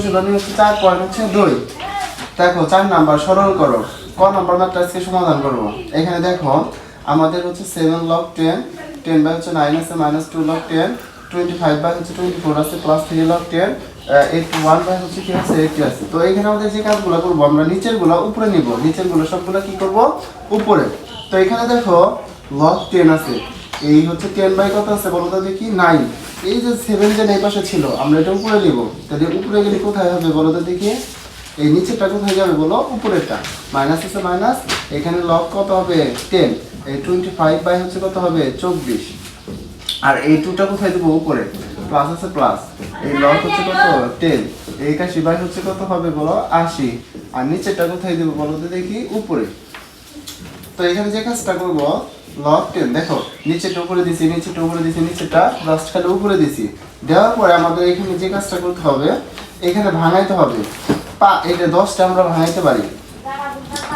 হচ্ছে 4 পয়েন্ট হচ্ছে 2। দেখো 4 নাম্বার সরল করো। ক নাম্বার ম্যাথটা আজকে সমাধান করব। এখানে দেখো আমাদের হচ্ছে 7 log 10, 10 বাই হচ্ছে 9 আছে -2 log 10, 25 বাই হচ্ছে 24 আছে +3 log 10, 81 বাই হচ্ছে কি আছে 80 আছে। তো এখানে আমাদের যে কাজগুলো করব আমরা নিচের গুলো উপরে নিব, নিচের গুলো সবগুলো কি করব উপরে। তো এখানে দেখো log 10 আছে, এই হচ্ছে 10 বাই কত আছে বলো তো দেখি 9। এই যে 7 যে এই পাশে ছিল আমরা এটা উপরে নিব, তাহলে উপরে গেলে কোথায় হবে বলো তো দেখি। এই নিচেরটা কোথায় যাবে বলো, উপরেরটা। মাইনাস আছে মাইনাস, এখানে লগ কত হবে 10, এই 25 বাই হচ্ছে কত হবে 24, আর এই 2টা কোথায় দেবো উপরে, প্লাস আছে প্লাস, এই লগ হচ্ছে কত 10, এই 81 বাই হচ্ছে কত হবে বলো 80, আর নিচেরটা কোথায় দেবো বলো তো দেখি উপরে। তো এখানে যে কাজটা করবো log 10 দেখো নিচেরটা উপরে দিছি, নিচেরটা উপরে দিছি, নিচেরটা জাস্ট খালি উপরে দিছি। দেওয়ার পরে আমাদের এখানে যে কাজটা করতে হবে এখানে ভাঙাইতে হবে। এটা 10টা আমরা ভাঙাইতে পারি।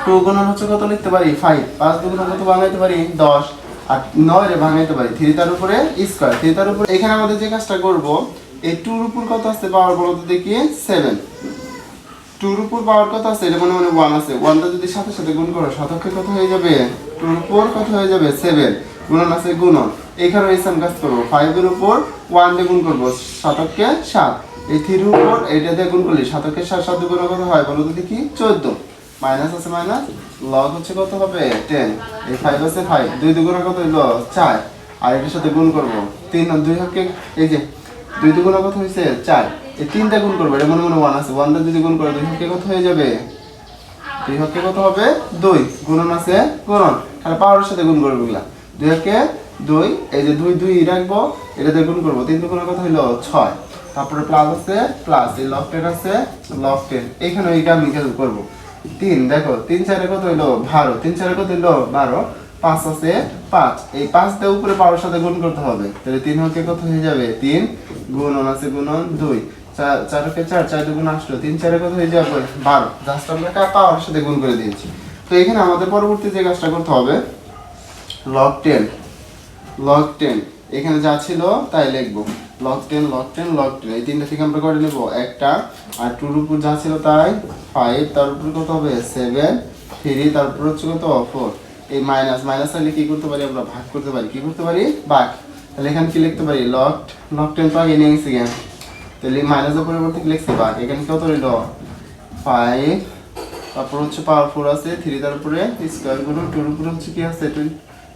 2 গুণন হচ্ছে কত লিখতে পারি 5, 5 গুণন কত ভাঙাইতে পারি 10, আর 9 রে ভাঙাইতে পারি 3 তার উপরে স্কয়ার, 3 তার উপরে। এখানে আমাদের যে কাজটা করব এই 2 এর উপর কত আসছে পাওয়ার বলো তো দেখি 7, 2 এর উপর পাওয়ার কত আছে এটা মনে মনে 1 আছে, 1টা যদি সাথে সাথে গুণ করো শতককে কত হয়ে যাবে 2 এর উপর কত হয়ে যাবে 7, গুণন আছে গুণন। এখানে এই সাম কাজ করব 5 এর উপর 1 দিয়ে গুণ করব শতককে 7, এই 3 এর উপর এইটা দিয়ে গুণ করলে শতককে 7, 7 দিয়ে গুণ কত হয় বলো তো দেখি 14, মাইনাস আছে মাইনাস, লগ হচ্ছে কত হবে 10, এই 5 আছে 5, 2 দিয়ে গুণ কত হলো 4, আর এটার সাথে গুণ করব 3 আর 2 হচ্ছে এই যে 2 দিয়ে গুণ কত হইছে 4, এই 3টা গুণ করবে এটা মনে মনে 1 আছে, 1 দিয়ে যদি গুণ করে 2 হচ্ছে কত হয়ে যাবে, 2 হচ্ছে কত হবে 2, গুণন আছে গুণন, তাহলে পাওয়ারের সাথে গুণ করব এগুলা 2 হচ্ছে 2, এই যে 2 2 রাখবো এটা দিয়ে গুণ করব 3 দিয়ে গুণ কত হলো 6, তারপরে প্লাস আছে প্লাস, এই log 10 আছে log 10, এখানে এই আমি কাজ করব 3 দেখো 3 4 এ কত হলো 12, 3 4 এ কত হলো 12, 5 আছে 5, এই 5 দিয়ে উপরে পাওয়ার সাথে গুণ করতে হবে, তাহলে 3 হচ্ছে কত হয়ে যাবে 3, গুণন আছে গুণন 2, 4 কে 4, 4 দুগুণ 8, 3 4 এ কত হয়ে যাবে 12, জাস্ট আমরা পাওয়ার সাথে গুণ করে দিয়েছি। তো এখানে আমাদের পরবর্তী যে কাজটা করতে হবে log 10, log 10 এখানে যা ছিল তাই লিখবো log 10 log 10 log 10, এই তিনটা থেকে আমরা করে নেব একটা, আর 2 এর উপর যা ছিল তাই 5, তার উপর কত হবে 7, 3, তারপর হচ্ছে কত 4, এই মাইনাস মাইনাস তাহলে কি করতে পারি আমরা ভাগ করতে পারি, কি করতে পারি ভাগ, তাহলে এখানে কি লিখতে পারি log 10 তো আগে নিয়ে গেছি কেন, তাহলে মাইনাসের পরিবর্তে কি লিখছি ভাগ, এখানে কত রইল 5, তারপর হচ্ছে পাওয়ার 4 আছে 3, তার উপরে স্কয়ার গুণন 2 এর উপরে হচ্ছে কি আছে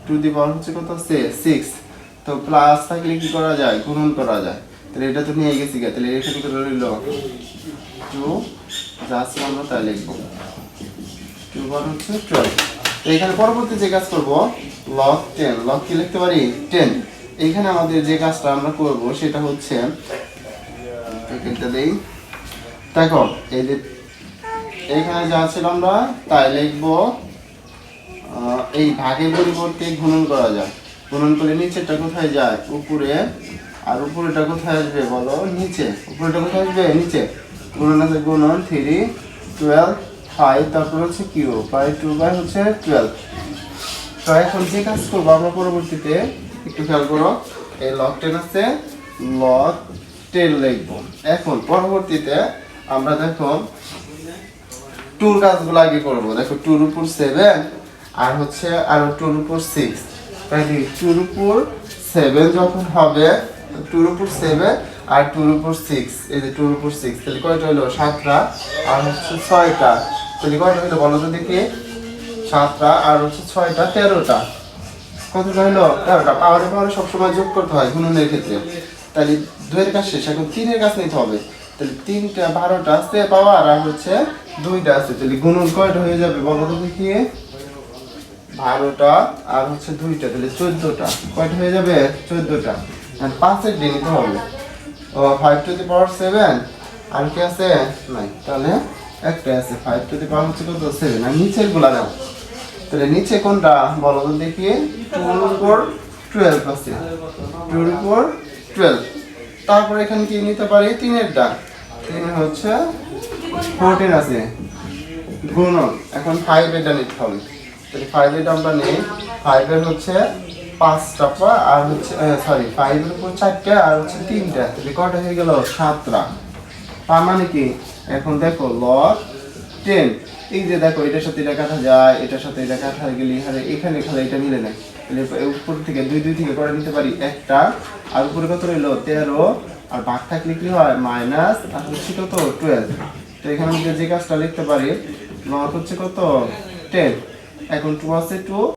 2 দি পাওয়ার হচ্ছে কত আছে 6, তো প্লাস থাকলে কি করা যায় গুণন করা যায়, তাহলে এটা তো নিয়ে গেছি গা, তাহলে এখানে কত রইল 2, যা আছে আমরা তাই লিখবো 2 বার হচ্ছে 12। তো এখানে পরবর্তী যে কাজ করব log 10, log কি লিখতে পারি 10, এইখানে আমাদের যে কাজটা আমরা করব সেটা হচ্ছে এটা দেই দেখো এই যে এইখানে যা ছিল আমরা তাই লিখবো, এই ভাগের পরিবর্তে গুণন করা যায়, গুণন করলে নিচেরটা কোথায় যায় উপরে, আর উপরেটা কোথায় আসবে বলো নিচে, উপরেটা কোথায় আসবে নিচে, গুণন আছে গুণন 3, 12, 5, তারপর হচ্ছে কিউ 5, 2 বাই হচ্ছে 12। তো এখন যে কাজ করবো আমরা পরবর্তীতে একটু খেয়াল করো, এই log 10 আছে log 10 লিখবো। এখন পরবর্তীতে আমরা দেখো 2 এর কাজগুলো আগে করবো, দেখো 2 এর উপর 7 আর হচ্ছে আর 2 এর উপর 6, তাহলে 2 এর উপর 7 যখন হবে 2 এর উপর 7 আর 2 এর উপর 6, এই যে 2 এর উপর 6, তাহলে কয়টা হলো 7টা আর হচ্ছে 6টা, তাহলে কয়টা হলো বলো তো দেখি 7টা আর হচ্ছে 6টা 13টা, কতটা হলো 13টা। পাওয়ারে পাওয়ারে সবসময় যোগ করতে হয় গুণনের ক্ষেত্রে, তাহলে 2 এর কাজ শেষ, এখন 3 এর কাজ নিতে হবে, তাহলে 3টা 12টা আছে পাওয়ার আর হচ্ছে 2টা আছে, তাহলে গুণন কয়টা হয়ে যাবে বলো তো দেখি 12টা আর হচ্ছে 2টা, তাহলে 14টা, কয়টা হয়ে যাবে 14টা, আর 5 এর দিয়ে নিতে হবে, ও 5 টু দি পাওয়ার 7 আর কি আছে নাই, তাহলে একটা আছে 5 টু দি পাওয়ার হচ্ছে কত 7, আর নিচের গুলা দাও, তাহলে নিচে কোনটা বলো তো দেখি 2 এর উপর 12 আছে, 2 এর উপর 12, তারপর এখানে কি নিতে পারি 3 এরটা, 3 হচ্ছে 14 আছে গুণন, এখন 5 এটা নিতে হবে, তাহলে 5 এর আমরা নেই, 5 এর হচ্ছে 5টা আর হচ্ছে সরি 5 এর উপর 4টা আর হচ্ছে 3টা, তাহলে কয়টা হয়ে গেল 7টা, তার মানে কি এখন দেখো লগ 10, এই যে দেখো এটার সাথে এটা কাটা যায়, এটার সাথে এটা কাটা গেলে এখানে খালি এটা মিলে নেয়, তাহলে উপর থেকে 2 2 থেকে করে নিতে পারি একটা, আর উপরে কত রইলো 13, আর ভাগ থাকলে কি হয় মাইনাস, আর হচ্ছে কত 12। তো এখানে যে কাজটা লিখতে পারি লগ হচ্ছে কত 10, এখন 2 আছে 2